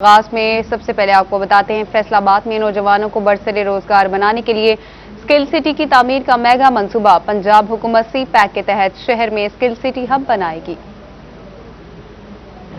آغاز میں سب سے پہلے آپ کو بتاتے ہیں فیصل آباد میں نوجوانوں کو برسر روزگار بنانے کے لیے اسکل سٹی کی تعمیر کا میگا منصوبہ پنجاب حکومت سی پیک کے تحت شہر میں اسکل سٹی ہب بنائے گی۔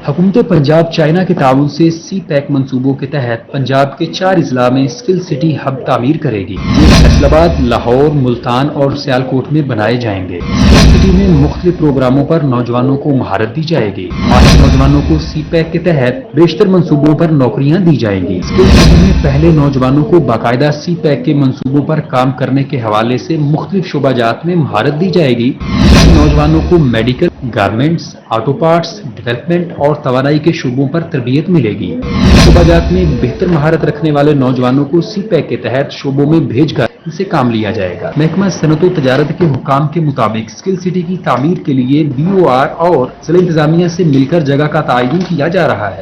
حکومت پنجاب چائنا کے تعاون سے سی پیک منصوبوں کے تحت پنجاب کے 4 اضلاع میں اسکل سٹی ہب تعمیر کرے گی۔ یہ فیصل آباد، لاہور، ملتان اور سیالکوٹ میں بنائے جائیں گے۔ اسکل سٹی میں مختلف پروگراموں پر نوجوانوں کو مہارت دی جائے گی۔ ماہر نوجوانوں کو سی پیک کے تحت بیشتر منصوبوں پر نوکریاں دی جائیں گی۔ اسکل سٹی میں پہلے نوجوانوں کو باقاعدہ سی پیک کے منصوبوں پر کام کرنے کے حوالے سے مختلف شعبہ جات میں مہارت دی جائے گی۔ نوجوانوں کو medical, garments, auto parts, development اور توانائی کے شعبوں پر تربیت ملے گی۔ شعبہ جات میں بہتر مہارت رکھنے والے نوجوانوں کو سی پیک کے تحت شعبوں میں بھیج کر ان سے کام لیا جائے گا۔ محکمہ صنعت و تجارت کے حکام کے مطابق اسکل سٹی کی تعمیر کے لیے BOR اور ضلع انتظامیہ سے مل کر جگہ کا تعین کیا جا رہا ہے۔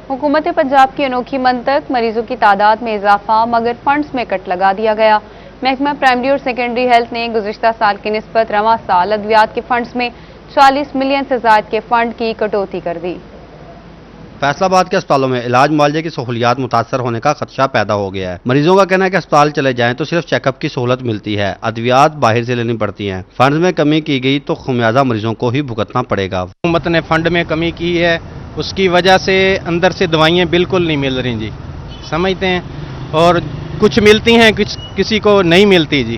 حکومت پنجاب کی انوکھی منطق، مریضوں کی تعداد میں اضافہ مگر فنڈز میں کٹ لگا دیا گیا۔ محکمہ پرائمری اور سیکنڈری ہیلتھ نے گزشتہ سال کی نسبت رواں سال ادویات کے فنڈز میں 40 ملین سے زائد کے فنڈ کی کٹوتی کر دی۔ فیصل آباد کے اسپتالوں میں علاج معالجے کی سہولیات متاثر ہونے کا خدشہ پیدا ہو گیا ہے۔ مریضوں کا کہنا ہے کہ اسپتال چلے جائیں تو صرف چیک اپ کی سہولت ملتی ہے، ادویات باہر سے لینی پڑتی ہیں۔ فنڈز میں کمی کی گئی تو خمیازہ مریضوں کو ہی بھگتنا پڑے گا۔ حکومت نے فنڈ میں کمی کی ہے، اس کی وجہ سے اندر سے دوائیں بالکل نہیں مل رہی جی، سمجھتے ہیں، اور کچھ ملتی ہیں کسی کو نہیں ملتی جی۔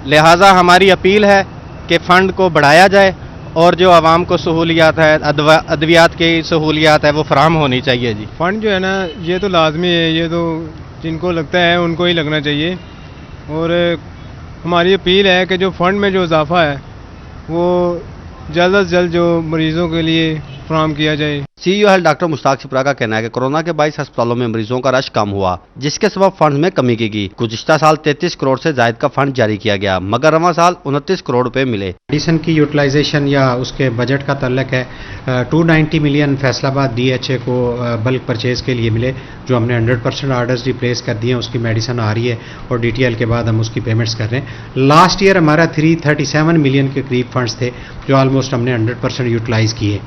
لہٰذا ہماری اپیل ہے کہ فنڈ کو بڑھایا جائے اور جو عوام کو سہولیات ہے، ادویات کی سہولیات ہے، وہ فراہم ہونی چاہیے جی۔ فنڈ جو ہے نا یہ تو لازمی ہے، یہ تو جن کو لگتا ہے ان کو ہی لگنا چاہیے، اور ہماری اپیل ہے کہ جو فنڈ میں جو اضافہ ہے وہ جلد از جلد جو مریضوں کے لیے فراہم کیا جائے۔ CEO ہیلتھ ڈاکٹر مشتاق چھپرا کا کہنا ہے کہ کورونا کے باعث ہسپتالوں میں مریضوں کا رش کم ہوا، جس کے سبب فنڈز میں کمی کی گئی۔ گزشتہ سال 33 کروڑ سے زائد کا فنڈ جاری کیا گیا، مگر رواں سال 29 کروڑ روپے ملے۔ میڈیسن کی یوٹیلائزیشن یا اس کے بجٹ کا تعلق ہے 290 ملین فیصل آباد DHA کو بلک پرچیز کے لیے ملے، جو ہم نے 100% آرڈرز ریپلیس کر دیے ہیں، اس کی میڈیسن آ رہی ہے اور DTL کے بعد ہم اس کی پیمنٹس کر رہے ہیں۔ لاسٹ ایئر ہمارا 337 ملین کے قریب فنڈز تھے جو آلموسٹ ہم نے 100% یوٹیلائز کیے۔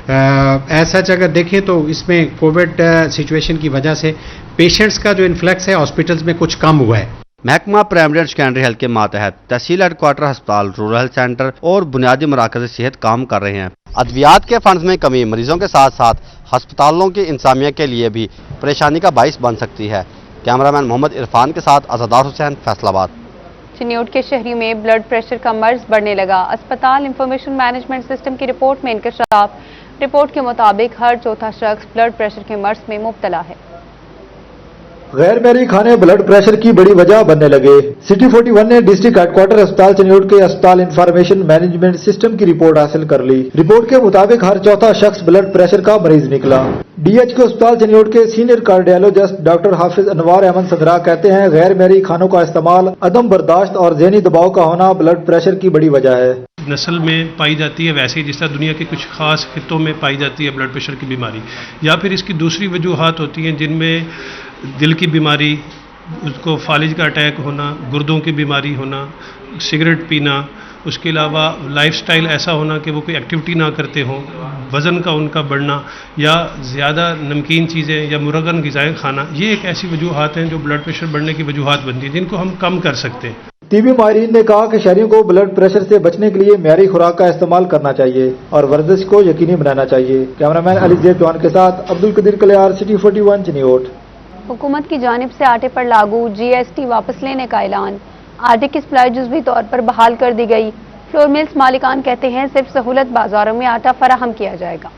ایسا اگر دیکھیں تو اس میں کووڈ سچویشن کی وجہ سے پیشنٹس کا جو انفلیکس ہے ہاسپٹلز میں کچھ کم ہوا ہے۔ محکمہ پرائمری اور سیکنڈری ہیلتھ کے ماتحت تحصیل ہیڈ کوارٹر ہسپتال، رورل ہیلتھ سینٹر اور بنیادی مراکز صحت کام کر رہے ہیں۔ ادویات کے فنڈز میں کمی مریضوں کے ساتھ ساتھ ہسپتالوں کی انتظامیہ کے لیے بھی پریشانی کا باعث بن سکتی ہے۔ کیمرامین محمد عرفان کے ساتھ عزادار حسین، فیصل آباد۔ چنیوٹ کے شہری میں بلڈ پریشر کا مرض بڑھنے لگا۔ اسپتال انفارمیشن مینجمنٹ سسٹم کی رپورٹ میں انکشاف۔ رپورٹ کے مطابق ہر چوتھا شخص بلڈ پریشر کے مرض میں مبتلا ہے۔ غیر معیاری کھانے بلڈ پریشر کی بڑی وجہ بننے لگے۔ سٹی 41 نے ڈسٹرکٹ ہیڈ کوارٹر اسپتال چنیوٹ کے اسپتال انفارمیشن مینجمنٹ سسٹم کی رپورٹ حاصل کر لی۔ رپورٹ کے مطابق ہر چوتھا شخص بلڈ پریشر کا مریض نکلا۔ DHQ اسپتال چنیوٹ کے سینئر کارڈیالوجسٹ ڈاکٹر حافظ انوار احمد صدرا کہتے ہیں غیر معیاری کھانوں کا استعمال، عدم برداشت اور ذہنی دباؤ کا ہونا بلڈ پریشر کی بڑی وجہ ہے۔ نسل میں پائی جاتی ہے، ویسے ہی جس طرح دنیا کے کچھ خاص خطوں میں پائی جاتی ہے بلڈ پریشر کی بیماری، یا پھر اس کی دوسری وجوہات ہوتی ہیں جن میں دل کی بیماری، اس کو فالج کا اٹیک ہونا، گردوں کی بیماری ہونا، سگریٹ پینا، اس کے علاوہ لائف سٹائل ایسا ہونا کہ وہ کوئی ایکٹیویٹی نہ کرتے ہوں، وزن کا ان کا بڑھنا، یا زیادہ نمکین چیزیں یا مرغن غذائیں کھانا، یہ ایک ایسی وجوہات ہیں جو بلڈ پریشر بڑھنے کی وجوہات بنتی ہیں جن کو ہم کم کر سکتے ہیں۔ طبی ماہرین نے کہا کہ شہریوں کو بلڈ پریشر سے بچنے کے لیے معیاری خوراک کا استعمال کرنا چاہیے اور ورزش کو یقینی بنانا چاہیے۔ کیمرامین علی زید جوان کے ساتھ عبد القدیر کلیار، سٹی 41 چنیوٹ۔ حکومت کی جانب سے آٹے پر لاگو GST واپس لینے کا اعلان۔ آٹے کی سپلائی جزوی طور پر بحال کر دی گئی۔ فلور ملز مالکان کہتے ہیں صرف سہولت بازاروں میں آٹا فراہم کیا جائے گا۔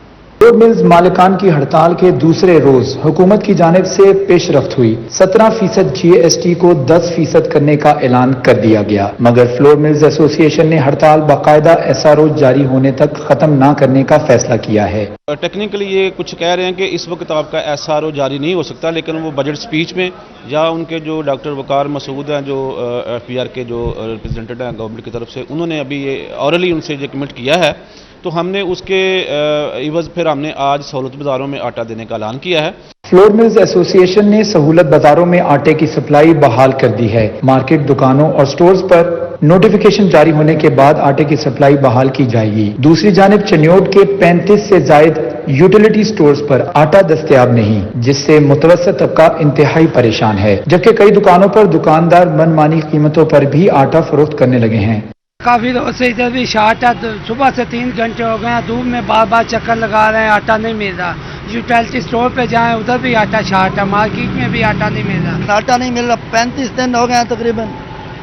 فلور ملز مالکان کی ہڑتال کے دوسرے روز حکومت کی جانب سے پیش رفت ہوئی۔ 17% GST کو 10% کرنے کا اعلان کر دیا گیا، مگر فلور ملز ایسوسی ایشن نے ہڑتال باقاعدہ SRO جاری ہونے تک ختم نہ کرنے کا فیصلہ کیا ہے۔ ٹیکنیکلی یہ کچھ کہہ رہے ہیں کہ اس وقت آپ کا SRO جاری نہیں ہو سکتا، لیکن وہ بجٹ سپیچ میں یا ان کے جو ڈاکٹر وقار مسعود ہیں جو FBR کے جو ریپرزینٹیٹو ہیں گورنمنٹ کی طرف سے، انہوں نے ابھی یہ اورلی ان سے یہ کمٹ کیا ہے، تو ہم نے اس کے عوض پھر ہم نے آج سہولت بازاروں میں آٹا دینے کا اعلان کیا ہے۔ فلور ملز ایسوسی ایشن نے سہولت بازاروں میں آٹے کی سپلائی بحال کر دی ہے۔ مارکیٹ، دکانوں اور سٹورز پر नोटिफिकेशन जारी होने के बाद आटे की सप्लाई बहाल की जाएगी। दूसरी जानिब चन्योट के 35 से जायद यूटिलिटी स्टोर्स पर आटा दस्तयाब नहीं, जिससे मुतवस्सित तबका इंतहाई परेशान है, जबकि कई दुकानों पर दुकानदार मनमानी कीमतों पर भी आटा फरोख्त करने लगे हैं। काफी रोज से इधर भी शार्ट है, सुबह से 3 घंटे हो गए हैं, धूप में बार बार चक्कर लगा रहे हैं, आटा नहीं मिल रहा। यूटिलिटी स्टोर पे जाएं उधर भी आटा शार्ट है, मार्केट में भी आटा नहीं मिल रहा। आटा नहीं मिल रहा, 35 दिन हो गए हैं तकरीबन,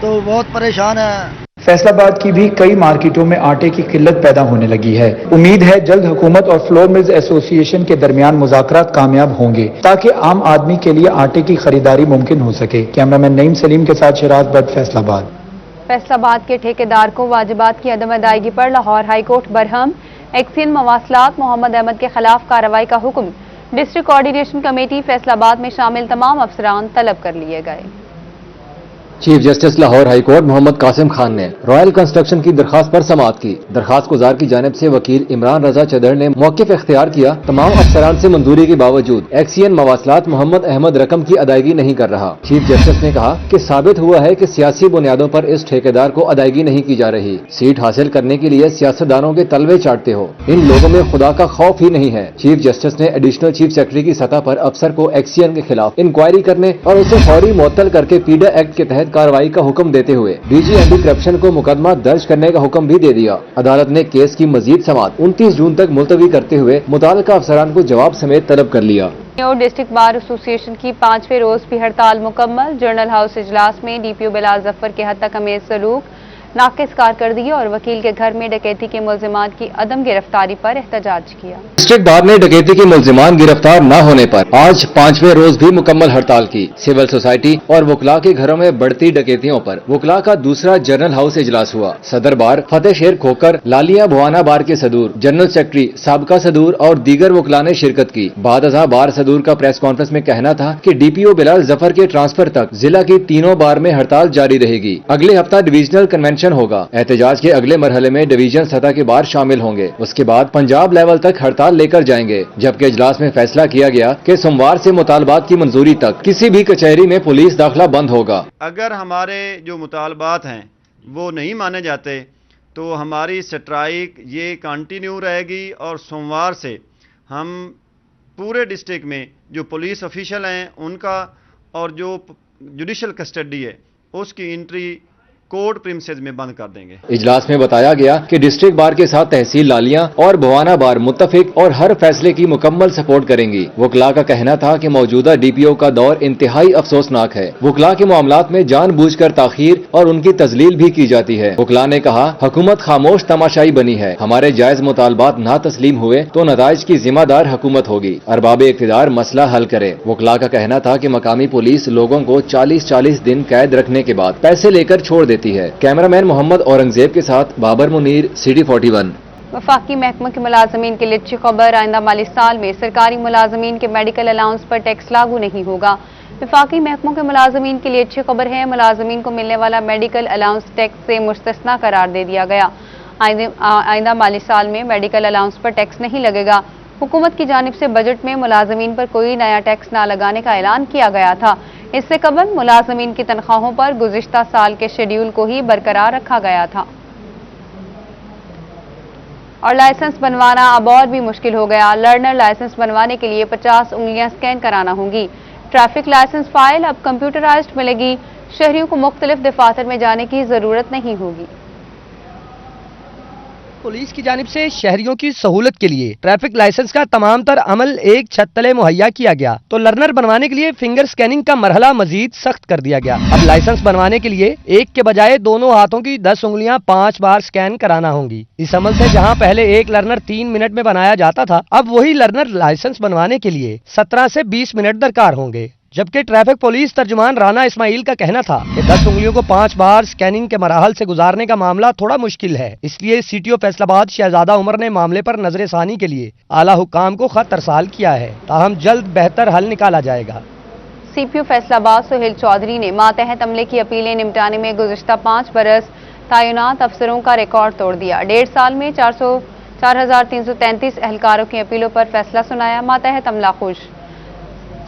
तो बहुत परेशान है। फैसलाबाद की भी कई मार्केटों में आटे की किल्लत पैदा होने लगी है। उम्मीद है जल्द हुकूमत और फ्लोर मिल्स एसोसिएशन के दरमियान मुज़ाकरात कामयाब होंगे ताकि आम आदमी के लिए आटे की खरीदारी मुमकिन हो सके। कैमरामैन नईम सलीम के साथ शिराज भट्ट, फैसलाबाद। फैसलाबाद के ठेकेदार को वाजिबात की अदम अदायगी पर लाहौर हाई कोर्ट बरहम। एक्सियन मवासलात मोहम्मद अहमद के खिलाफ कार्रवाई का हुक्म। डिस्ट्रिक्ट कोऑर्डिनेशन कमेटी फैसलाबाद में शामिल तमाम अफसरान तलब कर लिए गए। Chief justice Lahore high court Mohammad Qasim Khan ने रॉयल कंस्ट्रक्शन की दरखास्त पर समाअत की। दरखास्त गुजार की जानिब से वकील इमरान रजा चदर ने मौक़िफ़ इख्तियार किया। तमाम अफसरान से मंजूरी के बावजूद एक्सियन मवासलात मोहम्मद अहमद रकम की अदायगी नहीं कर रहा। चीफ जस्टिस ने कहा कि साबित हुआ है कि सियासी बुनियादों पर इस ठेकेदार को अदायगी नहीं की जा रही। सीट हासिल करने के लिए सियासतदानों के तलवे चाटते हो, इन लोगों में खुदा का खौफ ही नहीं है। चीफ जस्टिस ने एडिशनल चीफ सेक्रेटरी की सतह पर अफसर को एक्सियन के खिलाफ इंक्वायरी करने और उसे फौरी मुअत्तल करके पीडा एक्ट के तहत कार्रवाई का हुक्म देते हुए डीजी एंटी करप्शन को मुकदमा दर्ज करने का हुक्म भी दे दिया। अदालत ने केस की मजीद समाअत 29 जून तक मुलतवी करते हुए मुताल्लिका अफसरान को जवाब समेत तलब कर लिया। डिस्ट्रिक्ट बार एसोसिएशन की 5वें रोज भी हड़ताल मुकम्मल। जर्नल हाउस इजलास में डीपीओ बिलाल जफर के हद तक अमेज सलूक, नाकिस कारकर्दगी और वकील के घर में डकैती के मुल्जिमान की अदम गिरफ्तारी पर एहतजाज किया। डिस्ट्रिक्ट बार ने डकैती के मुल्जिमान गिरफ्तार न होने पर आज 5वें रोज भी मुकम्मल हड़ताल की। सिविल सोसाइटी और वकला के घरों में बढ़ती डकैतियों पर वकला का दूसरा जर्नल हाउस इजलास हुआ। सदर बार फतेह शेर खोकर, लालिया भुआना बार के सदूर, जनरल सेक्रेटरी, साबका सदूर और दीगर वकला ने शिरकत की। बादशाह बार सदूर का प्रेस कॉन्फ्रेंस में कहना था कि डीपीओ बिलाल जफर के ट्रांसफर तक जिला की तीनों बार में हड़ताल जारी रहेगी। अगले हफ्ता डिवीजनल कन्वेंशन होगा। एहतजाज के अगले मरहले में डिवीजन सतह के बार शामिल होंगे। उसके बाद पंजाब लेवल तक हड़ताल लेकर जाएंगे। जबकि इजलास में फैसला किया गया कि सोमवार से मुतालबात की मंजूरी तक किसी भी कचहरी में पुलिस दाखिला बंद होगा। अगर हमारे जो मुतालबात हैं वो नहीं माने जाते तो हमारी स्ट्राइक ये कंटिन्यू रहेगी और सोमवार से हम पूरे डिस्ट्रिक्ट में जो पुलिस ऑफिशियल हैं उनका और जो जुडिशल कस्टडी है उसकी एंट्री कोर्ट प्रीमिसेस में बंद कर देंगे। इजलास में बताया गया कि डिस्ट्रिक्ट बार के साथ तहसील लालियां और भवाना बार मुत्तफिक और हर फैसले की मुकम्मल सपोर्ट करेंगी। वकला का कहना था कि मौजूदा डीपीओ का दौर इंतहाई अफसोसनाक है। वकला के मामलात में जानबूझकर ताखीर और उनकी तजलील भी की जाती है। वकला ने कहा, हुकूमत खामोश तमाशाई बनी है। हमारे जायज मुतालबात ना तस्लीम हुए तो नताइज की जिम्मेदार हुकूमत होगी। अरबाब इख्तियार मसला हल करे। वकला का कहना था कि मकामी पुलिस लोगों को 40-40 दिन कैद रखने के बाद पैसे लेकर छोड़ देती है। कैमरामैन मोहम्मद औरंगजेब के साथ बाबर मुनीर, सिटी 41। वफाकी महकमा के मुलाजमीन के लिए अच्छी खबर। आइंदा माली साल में सरकारी मुलाजमीन के मेडिकल अलाउंस पर टैक्स लागू नहीं होगा। वफाकी महकमों के मुलाजमीन के लिए अच्छी खबर है। मुलाजमीन को मिलने वाला मेडिकल अलाउंस टैक्स से मुस्तस्ना करार दे दिया गया। आइंदा माली साल में मेडिकल अलाउंस पर टैक्स नहीं लगेगा। हुकूमत की जानिब से बजट में मुलाजमीन पर कोई नया टैक्स न लगाने का ऐलान किया गया था। इससे कबल मुलाजमीन की तनख्वाहों पर गुज़िश्ता साल के शेड्यूल को ही बरकरार रखा गया था। और लाइसेंस बनवाना अब और भी मुश्किल हो गया। लर्नर लाइसेंस बनवाने के लिए 50 उंगलियां स्कैन कराना होंगी। ट्रैफिक लाइसेंस फाइल अब कंप्यूटराइज्ड मिलेगी। शहरियों को मुख्तलिफ दफातर में जाने की जरूरत नहीं होगी। पुलिस की जानिब से शहरियों की सहूलत के लिए ट्रैफिक लाइसेंस का तमाम तर अमल एक छत तले मुहैया किया गया, तो लर्नर बनवाने के लिए फिंगर स्कैनिंग का मरहला मजीद सख्त कर दिया गया। अब लाइसेंस बनवाने के लिए एक के बजाय दोनों हाथों की 10 उंगलियां 5 बार स्कैन कराना होंगी। इस अमल से जहां पहले एक लर्नर 3 मिनट में बनाया जाता था, अब वही लर्नर लाइसेंस बनवाने के लिए 17 से 20 मिनट दरकार होंगे। जबकि ट्रैफिक पुलिस तर्जुमान राना इस्माइल का कहना था कि 10 उंगलियों को 5 बार स्कैनिंग के मराहल से गुजारने का मामला थोड़ा मुश्किल है। इसलिए सीटीओ फैसलाबाद शहजादा उमर ने मामले पर नजर सानी के लिए आला हुक्काम को खत अरसाल किया है, ताहम जल्द बेहतर हल निकाला जाएगा। सीपीओ फैसलाबाद सुहेल चौधरी ने मातहत अमले की अपीलें निपटाने में गुज़िश्ता 5 बरस तैनात अफसरों का रिकॉर्ड तोड़ दिया। 1.5 साल में 4,333 एहलकारों की अपीलों पर फैसला सुनाया। मातहत अमला खुश।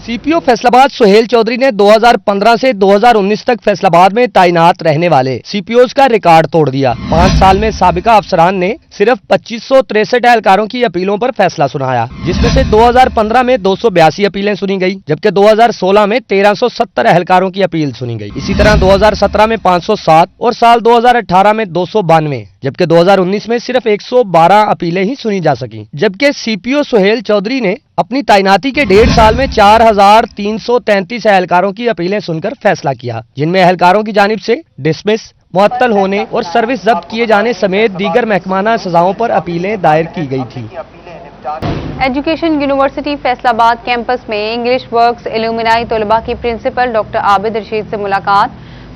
सीपीओ फैसलाबाद सुहेल चौधरी ने 2015 से 2019 तक फैसलाबाद में तैनात रहने वाले सीपीओज का रिकॉर्ड तोड़ दिया। 5 साल में साबिका अफसरान ने सिर्फ 2563 एहलकारों की अपीलों पर फैसला सुनाया, जिसमें से 2015 में 282 अपीलें सुनी गई, जबकि 2016 में 1370 एहलकारों की अपील सुनी गई। इसी तरह 2017 में 507 और साल 2018 में 292, जबकि 2019 में सिर्फ 112 अपीलें ही सुनी जा सकी। जबकि सीपीओ सुहेल चौधरी ने अपनी तैनाती के 1.5 साल में 4333 एहलकारों की अपीलें सुनकर फैसला किया, जिनमें एहलकारों की जानिब से डिसमिस, मुअत्तल होने और सर्विस जब्त किए जाने समेत दीगर महकमाना सजाओं पर अपीलें दायर की गई थी। एजुकेशन यूनिवर्सिटी फैसलाबाद कैंपस में इंग्लिश वर्क्स एलुमनाई तलबा की प्रिंसिपल डॉक्टर आबिद रशीद से मुलाकात,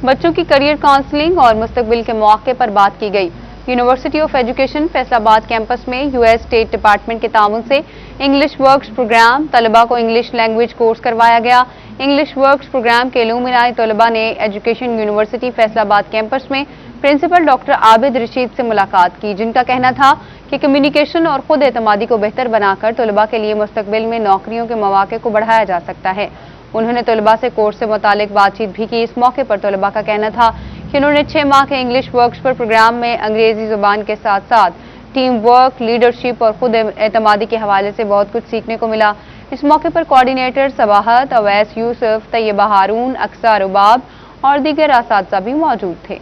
बच्चों की करियर काउंसलिंग और मुस्तकबिल के मौके पर बात की गई। University of education Faisalabad campus में यूएस स्टेट डिपार्टमेंट के ताउन से इंग्लिश वर्क्स प्रोग्राम तलबा को इंग्लिश लैंग्वेज कोर्स करवाया गया। इंग्लिश वर्क्स प्रोग्राम के एलुमनाई तलबा ने एजुकेशन यूनिवर्सिटी फैसलाबाद कैंपस में प्रिंसिपल डॉक्टर आबिद रशीद से मुलाकात की, जिनका कहना था कि कम्युनिकेशन और खुद एतमादी को बेहतर बनाकर तलबा के लिए मुस्तकबिल में नौकरियों के मौके को बढ़ाया जा सकता है। उन्होंने तलबा से कोर्स से मुतालिक बातचीत भी की। इस मौके पर तलबा का कहना था कि उन्होंने 6 माह के इंग्लिश वर्क्स पर प्रोग्राम में अंग्रेजी जुबान के साथ साथ टीम वर्क, लीडरशिप और खुद एतमादी के हवाले से बहुत कुछ सीखने को मिला। इस मौके पर कोऑर्डिनेटर सबाहत, अवैस यूसुफ, तैयबा हारून, अक्सा रुबाब और दीगर असातिज़ा भी मौजूद थे।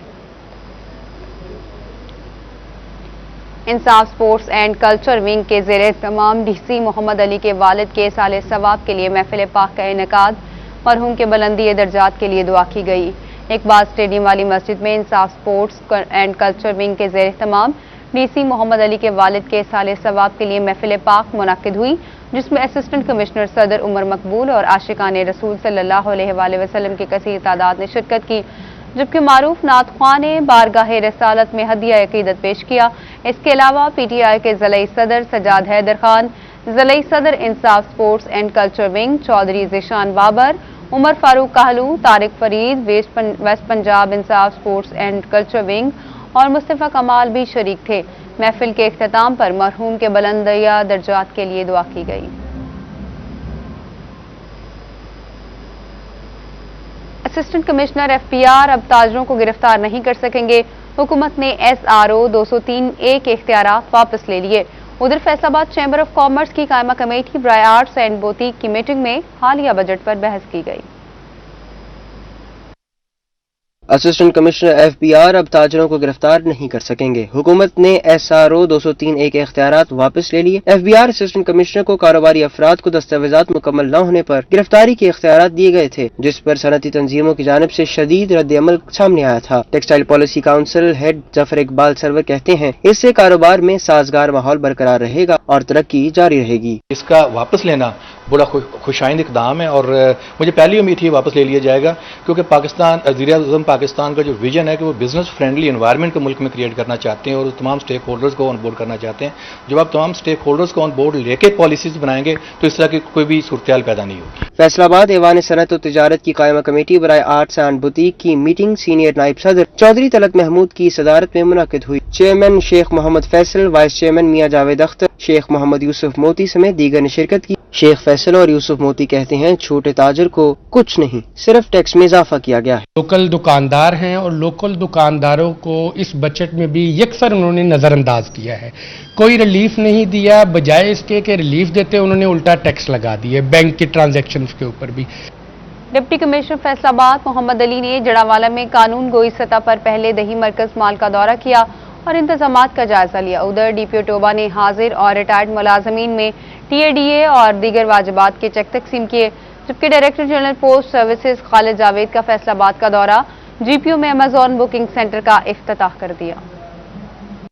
इंसाफ स्पोर्ट्स एंड कल्चर विंग के ज़ेरे तमाम डीसी मोहम्मद अली के वालिद के साले सवाब के लिए महफिल पाक का इनेकाद, मरहूम के बुलंदी दर्जात के लिए दुआ की गई। इकबाल स्टेडियम वाली मस्जिद में इंसाफ स्पोर्ट्स एंड कल्चर विंग के ज़ेरे तमाम डीसी मोहम्मद अली के वालिद के साले सवाब के लिए महफिल पाक मुनक्किद हुई, जिसमें असिस्टेंट कमिश्नर सदर उमर मकबूल और आशिकाने रसूल सल्लल्लाहु अलैहि वसल्लम की कसीर तादाद ने शिरकत की, जबकि मारूफ नात ख्वां ने बारगाह रसालत में हदिया अकीदत पेश किया। इसके अलावा पीटीआई के ज़िलई सदर सजाद हैदर खान, ज़िलई सदर Insaf sports and culture wing Chaudhry Zeeshan Babar, Umar Farooq Kahloo, Tariq Farid, west Punjab Insaf sports and culture wing और मुस्तफ़ा कमाल भी शरीक थे। महफिल के इख्तिताम पर मरहूम के बुलंदिया दर्जात के लिए दुआ की गई। असिस्टेंट कमिश्नर एफपीआर अब ताजरों को गिरफ्तार नहीं कर सकेंगे। हुकूमत ने एसआरओ 203A के इख्तियारात वापस ले लिए। उधर फैसलाबाद चैम्बर ऑफ कॉमर्स की कायमा कमेटी बराए आर्ट्स एंड बोतीक की मीटिंग में हालिया बजट पर बहस की गई। असिस्टेंट कमिश्नर एफपीआर अब ताजरों को गिरफ्तार नहीं कर सकेंगे। हुकूमत ने एसआरओ 203A के इख्तियारात वापस ले लिए। एफबीआर असिस्टेंट कमिश्नर को कारोबारी अफराद को दस्तावेजात मुकम्मल न होने पर गिरफ्तारी के इख्तियारात दिए गए थे, जिस पर सनती तंजीमों की जानिब से शदीद रद्द-ए-अमल सामने आया था। Textile policy council head Zafar Iqbal Sarwar कहते हैं, इससे कारोबार में साजगार माहौल बरकरार रहेगा और तरक्की जारी रहेगी। इसका वापस लेना बड़ा खुशाइंद इकदाम है और मुझे पहली उम्मीद थी वापस ले लिया जाएगा, क्योंकि पाकिस्तान वज़ीर-ए-आज़म पाकिस्तान का जो विजन है कि वो बिजनेस फ्रेंडली एनवायरनमेंट को मुल्क में क्रिएट करना चाहते हैं और तमाम स्टेक होल्डर्स को ऑन बोर्ड करना चाहते हैं। जब आप तमाम स्टेक होल्डर्स को ऑन बोर्ड लेके पॉलिसीज बनाएंगे तो इस तरह की कोई भी सूरत पैदा नहीं होगी। फैसलाबाद ऐवान सनत और तिजारत की कायमा कमेटी बराए आर्ट्स एंड बुटीक की मीटिंग सीनियर नायब सदर चौधरी तलत महमूद की सदारत में मुनक्किद हुई। Chairman Sheikh Muhammad Faisal, vice chairman Mian Javed Akhtar, Sheikh Muhammad Yousuf Moti समेत दीगर ने शिरकत की। शेख फैसल और यूसुफ मोती कहते हैं, छोटे ताजर को कुछ नहीं, सिर्फ टैक्स में इजाफा किया गया है। लोकल दुकानदार हैं और लोकल दुकानदारों को इस बजट में भी यकसर उन्होंने नजरअंदाज किया है। कोई रिलीफ नहीं दिया, बजाय इसके कि रिलीफ देते उन्होंने उल्टा टैक्स लगा दिए बैंक के ट्रांजैक्शंस के ऊपर भी। डिप्टी कमिश्नर फैसलाबाद मोहम्मद अली ने जड़ावाला में कानून गोई सतह पर पहले दही मरकज माल का दौरा किया और इंतजामात का जायजा लिया। उधर डीपीओ टोबा ने हाजिर और रिटायर्ड मुलाजमीन में टीएडीए और दीगर वाजिबात के चेक तकसीम किए, जबकि director general post services Khalid Javed का फैसलाबाद का दौरा, जीपीओ में अमेजॉन बुकिंग सेंटर का इफ्तिताह कर दिया।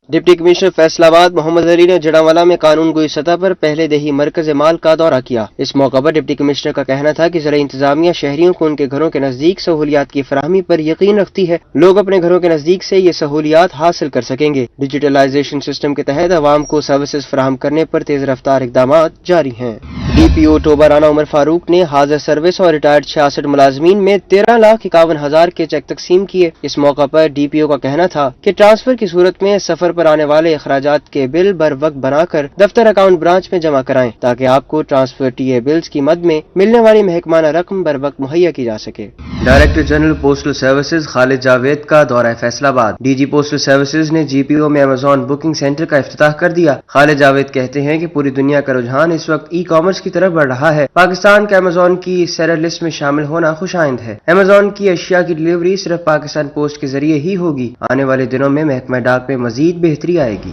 डिप्टी कमिश्नर फैसलाबाद मोहम्मद अली ने जड़ावाला में कानून गोई सतह पर पहले दही मरकज माल का दौरा किया। इस मौका पर डिप्टी कमिश्नर का कहना था कि ज़रा इंतजामिया शहरियों को उनके घरों के नजदीक सहूलियात की फराहमी पर यकीन रखती है। लोग अपने घरों के नजदीक से ये सहूलियात हासिल कर सकेंगे। डिजिटलाइजेशन सिस्टम के तहत आवाम को सर्विसेज फराहम करने पर तेज रफ्तार इकदाम जारी हैं। डीपीओ टोबा राना उमर फारूक ने हाजिर सर्विस और रिटायर्ड 66 मुलाजमीन में 13,51,000 के चेक तकसीम किए। इस मौका पर डीपीओ का कहना था कि ट्रांसफर की सूरत में सफर پر آنے والے اخراجات کے بل بر وقت بنا کر دفتر اکاؤنٹ برانچ میں جمع کرائیں تاکہ آپ کو ٹرانسفر ٹی اے بلز کی مد میں ملنے والی محکمانہ رقم بر وقت مہیا کی جا سکے۔ ڈائریکٹر جنرل پوسٹل سروسز خالد جاوید کا دورہ فیصل آباد۔ ڈی جی پوسٹل سروسز نے جی پی او میں امیزون بکنگ سینٹر کا افتتاح کر دیا۔ خالد جاوید کہتے ہیں کہ پوری دنیا کا رجحان اس وقت ای کامرس کی طرف بڑھ رہا ہے۔ پاکستان کا امیزون کی سیلر لسٹ میں شامل ہونا خوش آئند ہے۔ امیزون کی اشیاء کی ڈیلیوری صرف پاکستان پوسٹ کے ذریعے ہی ہوگی۔ آنے والے دنوں میں محکمہ ڈاک میں مزید بہتری آئے گی۔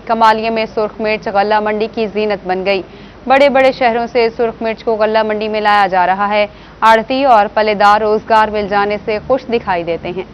کمالیہ میں سرخ مرچ غلہ منڈی کی زینت بن گئی۔ بڑے بڑے شہروں سے سرخ مرچ کو غلہ منڈی میں لایا جا رہا ہے۔ آڑھتی اور پلےدار روزگار مل جانے سے خوش دکھائی دیتے ہیں۔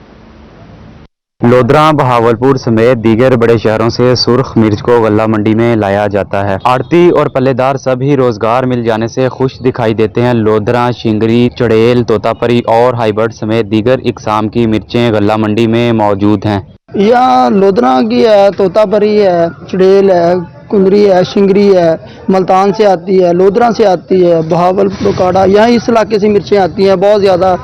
لودھراں، بہاولپور سمیت دیگر بڑے شہروں سے سرخ مرچ کو غلہ منڈی میں لایا جاتا ہے۔ آڑھتی اور پلےدار سبھی روزگار مل جانے سے خوش دکھائی دیتے ہیں۔ لودھراں، شنگری، چڑیل، طوطاپری اور ہائیبرڈ سمیت دیگر اقسام کی مرچیں غلہ منڈی میں موجود ہیں۔ یہاں لودھراں کی ہے، طوطاپری ہے، چڑیل ہے، کنگری ہے، شنگری ہے، ملتان سے آتی ہے، لودھراں سے آتی ہے، بہاولپور کاڑا، یہاں اس علاقے سے مرچیں آتی ہیں۔ بہت زیادہ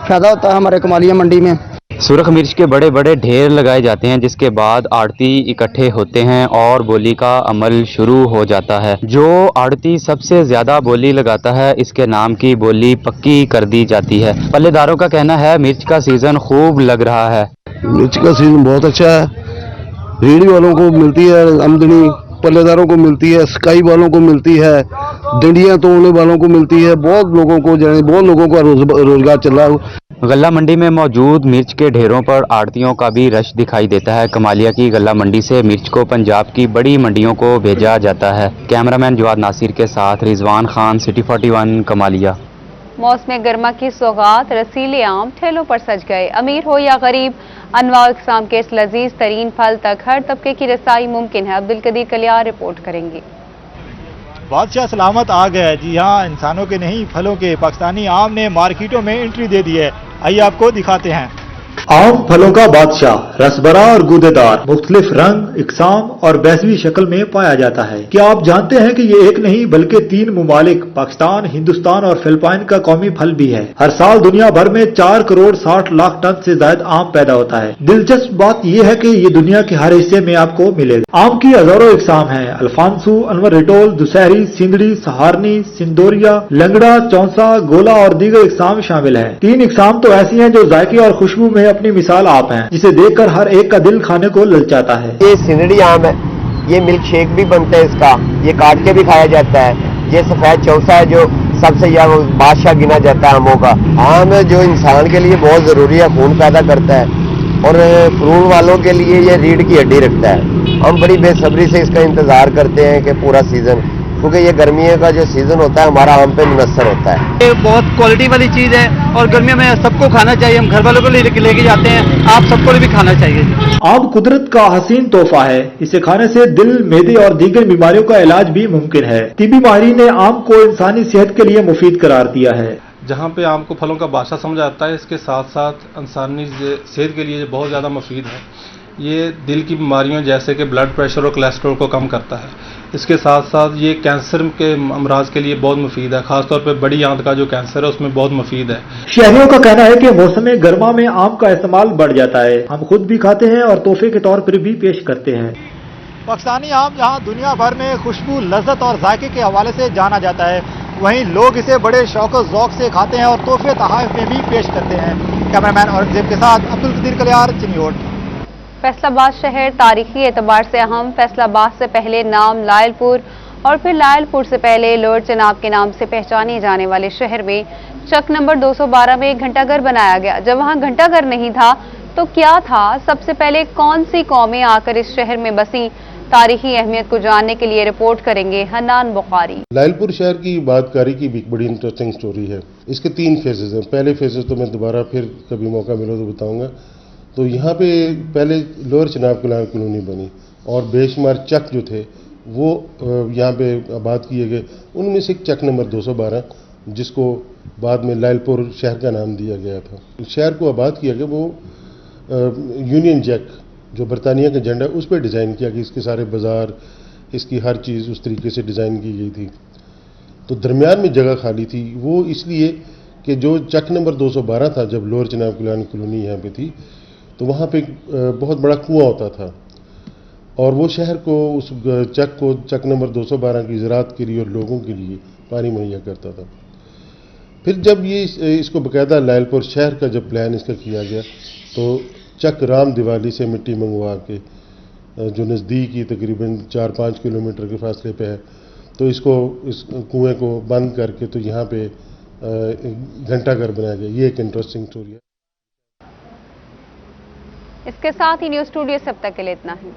فائدہ ہوتا ہے ہمارے کمالیہ منڈی میں۔ سرخ مرچ کے بڑے بڑے ڈھیر لگائے جاتے ہیں جس کے بعد آڑھتی اکٹھے ہوتے ہیں اور بولی کا عمل شروع ہو جاتا ہے۔ جو آڑھتی سب سے زیادہ بولی لگاتا ہے اس کے نام کی بولی پکی کر دی جاتی ہے۔ پلے داروں کا کہنا ہے مرچ کا سیزن خوب لگ رہا ہے۔ مرچ کا سیزن بہت اچھا ہے، ریڑھی والوں کو ملتی ہے آمدنی، پلے داروں کو ملتی ہے، سکائی والوں کو ملتی ہے، ڈنڈیاں توڑنے والوں کو ملتی ہے، بہت لوگوں کا روزگار چل رہا ہے۔ غلہ منڈی میں موجود مرچ کے ڈھیروں پر آڑھتیوں کا بھی رش دکھائی دیتا ہے۔ کمالیہ کی غلہ منڈی سے مرچ کو پنجاب کی بڑی منڈیوں کو بھیجا جاتا ہے۔ کیمرامین جواد ناصر کے ساتھ رضوان خان، سٹی 41 کمالیہ۔ موسم گرما کی سوغات رسیلے آم ٹھیلوں پر سج گئے۔ امیر ہو یا غریب، انواع اقسام کے اس لذیذ ترین پھل تک ہر طبقے کی رسائی ممکن ہے۔ عبدالقدیر کلیار رپورٹ کریں گے۔ بادشاہ سلامت آ گیا ہے، جی ہاں، انسانوں کے نہیں پھلوں کے پاکستانی آم نے مارکیٹوں میں انٹری دے دی ہے۔ آئیے آپ کو دکھاتے ہیں۔ آم پھلوں کا بادشاہ، رسبرا اور گودے دار، مختلف رنگ، اقسام اور بیضوی شکل میں پایا جاتا ہے۔ کیا آپ جانتے ہیں کہ یہ ایک نہیں بلکہ 3 ممالک پاکستان، ہندوستان اور فلپائن کا قومی پھل بھی ہے۔ ہر سال دنیا بھر میں 4 کروڑ 60 لاکھ ٹن سے زائد آم پیدا ہوتا ہے۔ دلچسپ بات یہ ہے کہ یہ دنیا کے ہر حصے میں آپ کو ملے گا۔ آم کی ہزاروں اقسام ہیں۔ الفانسو، انور ریٹول، دسہری، سندری، سہارنی، سندوریا، لنگڑا، چونسا، گولا اور دیگر اقسام شامل ہیں۔ 3 اقسام تو ایسی ہیں جو ذائقے اور خوشبو میں اپنی مثال آپ ہیں، جسے دیکھ کر ہر ایک کا دل کھانے کو للچاتا ہے۔ یہ سندڑی آم ہے، یہ ملک شیک بھی بنتا ہے، اس کا یہ کاٹ کے بھی کھایا جاتا ہے۔ یہ سفید چوسا ہے جو سب سے زیادہ بادشاہ گنا جاتا ہے آموں کا۔ آم جو انسان کے لیے بہت ضروری ہے، خون پیدا کرتا ہے، اور فروٹ والوں کے لیے یہ ریڑھ کی ہڈی رکھتا ہے۔ ہم بڑی بے صبری سے اس کا انتظار کرتے ہیں کہ پورا سیزن، کیونکہ یہ گرمیوں کا جو سیزن ہوتا ہے ہمارا آم پہ منحصر ہوتا ہے۔ یہ بہت کوالٹی والی چیز ہے اور گرمیوں میں سب کو کھانا چاہیے۔ ہم گھر والوں کو لے کے جاتے ہیں، آپ سب کو بھی کھانا چاہیے۔ آم قدرت کا حسین تحفہ ہے۔ اسے کھانے سے دل، معدے اور دیگر بیماریوں کا علاج بھی ممکن ہے۔ طبی ماہرین نے آم کو انسانی صحت کے لیے مفید قرار دیا ہے۔ جہاں پہ آم کو پھلوں کا بادشاہ سمجھا جاتا ہے، اس کے ساتھ ساتھ انسانی صحت کے لیے بہت زیادہ مفید ہے۔ یہ دل کی بیماریوں جیسے کہ بلڈ پریشر اور کولیسٹرول کو کم کرتا ہے۔ اس کے ساتھ ساتھ یہ کینسر کے امراض کے لیے بہت مفید ہے، خاص طور پہ بڑی آنت کا جو کینسر ہے اس میں بہت مفید ہے۔ شہریوں کا کہنا ہے کہ موسم گرما میں آم کا استعمال بڑھ جاتا ہے۔ ہم خود بھی کھاتے ہیں اور تحفے کے طور پر بھی پیش کرتے ہیں۔ پاکستانی آم جہاں دنیا بھر میں خوشبو، لذت اور ذائقے کے حوالے سے جانا جاتا ہے، وہیں لوگ اسے بڑے شوق و ذوق سے کھاتے ہیں اور تحفے تحائف میں بھی پیش کرتے ہیں۔ کیمرامین اورنگزیب کے ساتھ عبدالقدیر کلیار، چنیوٹ۔ فیصل آباد شہر تاریخی اعتبار سے اہم، فیصل آباد سے پہلے نام لائل پور اور پھر لائل پور سے پہلے لوئر چناب کے نام سے پہچانے جانے والے شہر میں چک نمبر 212 میں ایک گھنٹہ گھر بنایا گیا۔ جب وہاں گھنٹہ گھر نہیں تھا تو کیا تھا؟ سب سے پہلے کون سی قومیں آ کر اس شہر میں بسیں؟ تاریخی اہمیت کو جاننے کے لیے رپورٹ کریں گے حنان بخاری۔ لائل پور شہر کی بات کاری کی بھی بڑی انٹرسٹنگ سٹوری ہے۔ اس کے 3 فیزز ہیں۔ پہلے فیزز تو میں دوبارہ پھر کبھی موقع ملو تو بتاؤں گا۔ تو یہاں پہ پہلے لوئر چناب کالونی بنی اور بے شمار چک جو تھے وہ یہاں پہ آباد کیے گئے۔ ان میں سے ایک چک نمبر 212 جس کو بعد میں لائل پور شہر کا نام دیا گیا تھا۔ شہر کو آباد کیا گیا، وہ یونین جیک جو برطانیہ کا جھنڈا اس پہ ڈیزائن کیا گیا۔ اس کے سارے بازار، اس کی ہر چیز اس طریقے سے ڈیزائن کی گئی تھی۔ تو درمیان میں جگہ خالی تھی، وہ اس لیے کہ جو چک نمبر 212 تھا، جب لوئر چناب کالونی یہاں پہ تھی تو وہاں پہ بہت بڑا کنواں ہوتا تھا और वो शहर को उस चक नंबर 212 की ज़राअत के लिए और लोगों के लिए पानी मुहैया करता था। फिर जब ये इसको बाकायदा लायलपुर शहर का जब प्लान इसका किया गया तो चक राम दिवाली से मिट्टी मंगवा के जो नज़दीक ही तकरीबन 4-5 किलोमीटर के फासले पे है, तो इस कुएं को बंद करके तो यहाँ पे घंटा घर बनाया गया। ये एक इंटरेस्टिंग स्टोरी है। इसके साथ ही न्यूज़ स्टूडियो से अब तक के लिए इतना ही।